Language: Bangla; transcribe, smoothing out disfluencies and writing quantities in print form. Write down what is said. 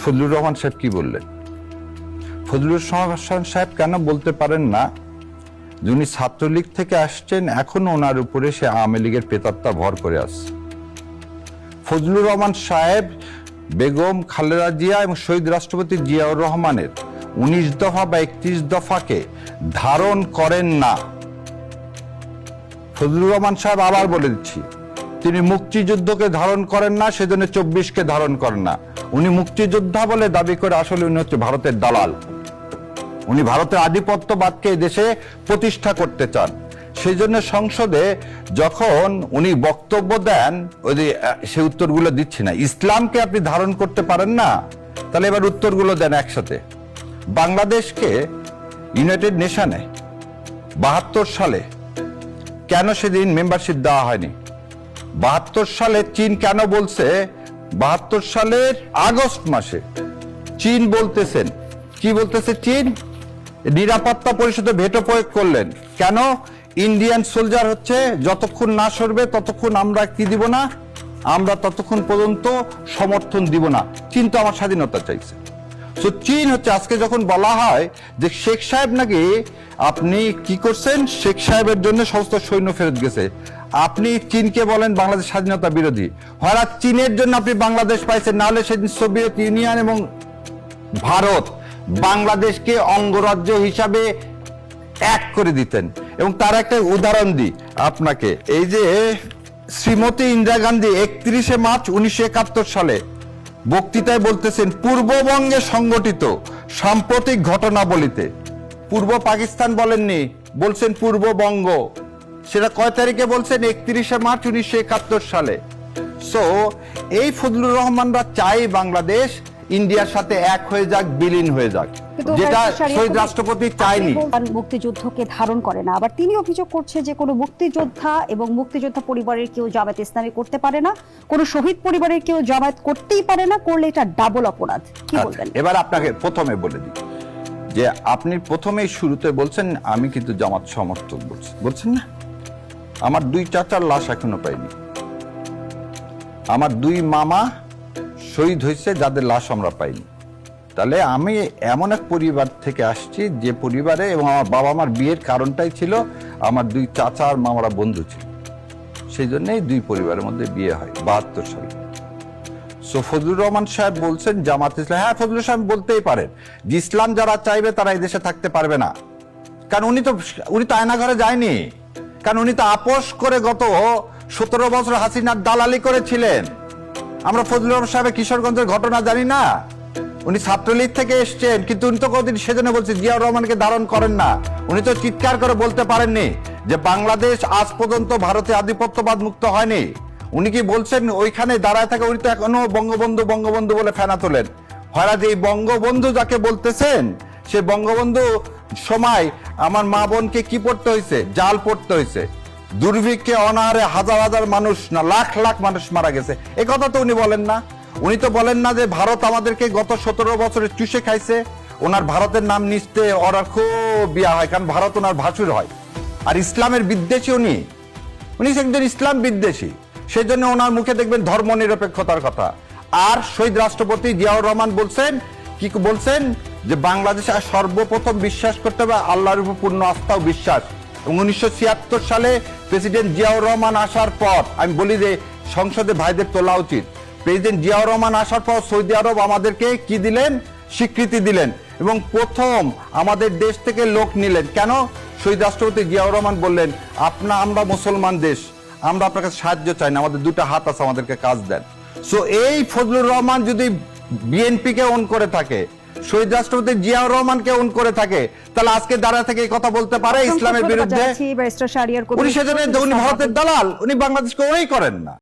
ফজলুর রহমান সাহেব কি বললেন? ফজলুর রহমান সাহেব কেন বলতে পারেন না যিনি ছাত্রলীগ থেকে আসছেন এখনো ওনার উপরে সে আওয়ামী লীগের প্রেতাত্মা ভর করে আসছে? ফজলুর রহমান সাহেব বেগম খালেদা জিয়া এবং শহীদ রাষ্ট্রপতি জিয়াউর রহমানের 19 দফা বা 31 দফাকে ধারণ করেন না। ফজলুর রহমান সাহেব আবার বলে দিচ্ছি, তিনি মুক্তিযুদ্ধকে ধারণ করেন না, সেজন্য 24কে ধারণ করেন না। উনি মুক্তিযোদ্ধা বলে দাবি করে আসলে উনি হচ্ছে ভারতের দালাল। উনি ভারতের আধিপত্যবাদকে দেশে প্রতিষ্ঠা করতে চান। সেই জন্য সংসদে যখন উনি বক্তব্য দেন, ওই যে সে উত্তরগুলো দিচ্ছি না, ইসলামকে আপনি ধারণ করতে পারেন না, তাহলে এবার উত্তরগুলো দেন একসাথে। বাংলাদেশকে ইউনাইটেড নেশনে 72 সালে কেন সেদিন মেম্বারশিপ দেওয়া হয়নি? 72 সালে চীন কেন বলছে? 72 সালের আগস্ট মাসে চীন বলতেছেন, কি বলতেছে চীন? নিরাপত্তা পরিষদে ভেটো প্রয়োগ করলেন। কেন? ইন্ডিয়ান সোলজার হচ্ছে যতক্ষণ না সরবে ততক্ষণ আমরা কি দিব না, আমরা ততক্ষণ পর্যন্ত সমর্থন দিব না। চীন তো আমার স্বাধীনতা চাইছে। তো চীন হচ্ছে, আজকে যখন বলা হয় যে শেখ সাহেব নাকি আপনি কি করছেন, শেখ সাহেবের জন্য সমস্ত সৈন্য ফেরত গেছে, আপনি চীনকে বলেন বাংলাদেশ স্বাধীনতা বিরোধী। হয়তো চীনের জন্য আপনি বাংলাদেশ পাইছেন, নাহলে সেদিন সোভিয়েত ইউনিয়ন এবং ভারত বাংলাদেশকে অঙ্গরাজ্য হিসাবে এক করে দিতেন। এবং তার একটা উদাহরণ দিই আপনাকে, এই যে শ্রীমতী ইন্দিরা গান্ধী 31 মার্চ 1971 সালে বক্তৃতায় বলতেছেন, পূর্ববঙ্গে সংগঠিত সাম্প্রতিক ঘটনাবলিতে, পূর্ব পাকিস্তান বলেননি, বলছেন পূর্ববঙ্গ। সেটা কয় তারিখে বলছেন? 31 মার্চ 1971 সালে। সো এই ফজলুর রহমানরা চাই বাংলাদেশ ইন্ডিয়ার সাথে এক হয়ে যাক, বিলীন হয়ে যাক, যেটা শহীদ রাষ্ট্রপতি চায়নি। মুক্তিযুদ্ধকে ধারণ করে না। আবার তিনি অভিযোগ করছে যে কোনো মুক্তিযোদ্ধা এবং মুক্তিযোদ্ধা পরিবারের কেউ জামায়াত ইসলামী করতে পারে না, কোনো শহীদ পরিবারের কেউ জামায়াত করতেই পারে না, করলে এটা ডাবল অপরাধ। কি বলবেন? এবার আপনাকে প্রথমে বলে দিই যে আপনি প্রথমেই শুরুতে বলছেন আমি কিন্তু জামাত সমর্থক বলছেন না। আমার 2 চাচার লাশ এখনো পাইনি। আমার 2 মামা শহীদ হয়েছে যাদের লাশ আমরা পাইনি। তাহলে আমি এমন এক পরিবার থেকে আসছি যে পরিবারে, এবং আমার বাবা মার বিয়ের কারণটাই ছিল আমার 2 চাচা আর মামারা বন্ধু ছিল, সেই জন্যই 2 পরিবারের মধ্যে বিয়ে হয় 72 সালে। সো ফজলুর রহমান সাহেব বলছেন জামাত ইসলাম, হ্যাঁ ফজলুর সাহেব বলতেই পারেন যে ইসলাম যারা চাইবে তারা এই দেশে থাকতে পারবে না, কারণ উনি তো আয়নাঘরে যায়নি, কারণ উনি তো আপোষ করে গত 17 বছর হাসিনার দালালি করেছিলেন। আমরা ফজলুর রহমান সাহেবের কিশোরগঞ্জের ঘটনা জানি না? উনি ছাত্রলীগ থেকে এসছেন, কিন্তু উনি তো কোনদিন সেজন্য বলছে জিয়াউর রহমানকে ধারণ করেন না। উনি তো চিৎকার করে বলতে পারেননি যে বাংলাদেশ আজ পর্যন্ত ভারতে আধিপত্যবাদ মুক্ত হয়নি। উনি কি বলছেন ওইখানে দাঁড়ায় থাকে? উনি তো এখনো বঙ্গবন্ধু বঙ্গবন্ধু বলে ফেনা তোলেন। হয় যে এই বঙ্গবন্ধু যাকে বলতেছেন, সে বঙ্গবন্ধু সময় আমার মা বোনকে কি পড়তে হয়েছে? জাল পড়তে হয়েছে। দুর্ভিক্ষে অনাহারে হাজার হাজার মানুষ না লাখ লাখ মানুষ মারা গেছে, এ কথা তো উনি বলেন না। উনি তো বলেন না যে ভারত আমাদেরকে গত 17 বছরে চুষে খাইছে। ওনার ভারতের নাম নিশ্চয় ওনার খুব বিয়া হয়, কারণ ভারত ওনার ভাসুর হয়। আর ইসলামের বিদ্বেষী উনি একজন ইসলাম বিদ্বেষী, সেই জন্য ওনার মুখে দেখবেন ধর্ম নিরপেক্ষতার কথা। আর শহীদ রাষ্ট্রপতি জিয়াউর রহমান বলছেন, কি বলছেন? যে বাংলাদেশে সর্বপ্রথম বিশ্বাস করতে হবে আল্লাহর উপর পূর্ণ আস্থা ও বিশ্বাস। এবং 1976 সালে প্রেসিডেন্ট জিয়াউর রহমান আসার পর, আমি বলি যে সংসদে ভাইদের তোলা উচিত, প্রেসিডেন্ট জিয়াউর রহমান আসার পর সৌদি আরব আমাদেরকে কি দিলেন? স্বীকৃতি দিলেন, এবং প্রথম আমাদের দেশ থেকে লোক নিলেন। কেন? শহীদ রাষ্ট্রপতি জিয়াউর রহমান বললেন, আমরা মুসলমান দেশ, আমরা আপনার কাছে সাহায্য চাই না, আমাদের 2টা হাত আছে, আমাদেরকে কাজ দেন। সো এই ফজলুর রহমান যদি বিএনপিকে অন করে থাকে, শহীদ রাষ্ট্রপতি জিয়াউর রহমানকে অন করে থাকে, তাহলে আজকে দাঁড়া থেকে এই কথা বলতে পারে ইসলামের বিরুদ্ধে? উনি সেজন্য উনি ভারতের দালাল, উনি বাংলাদেশকে ওই করেন না।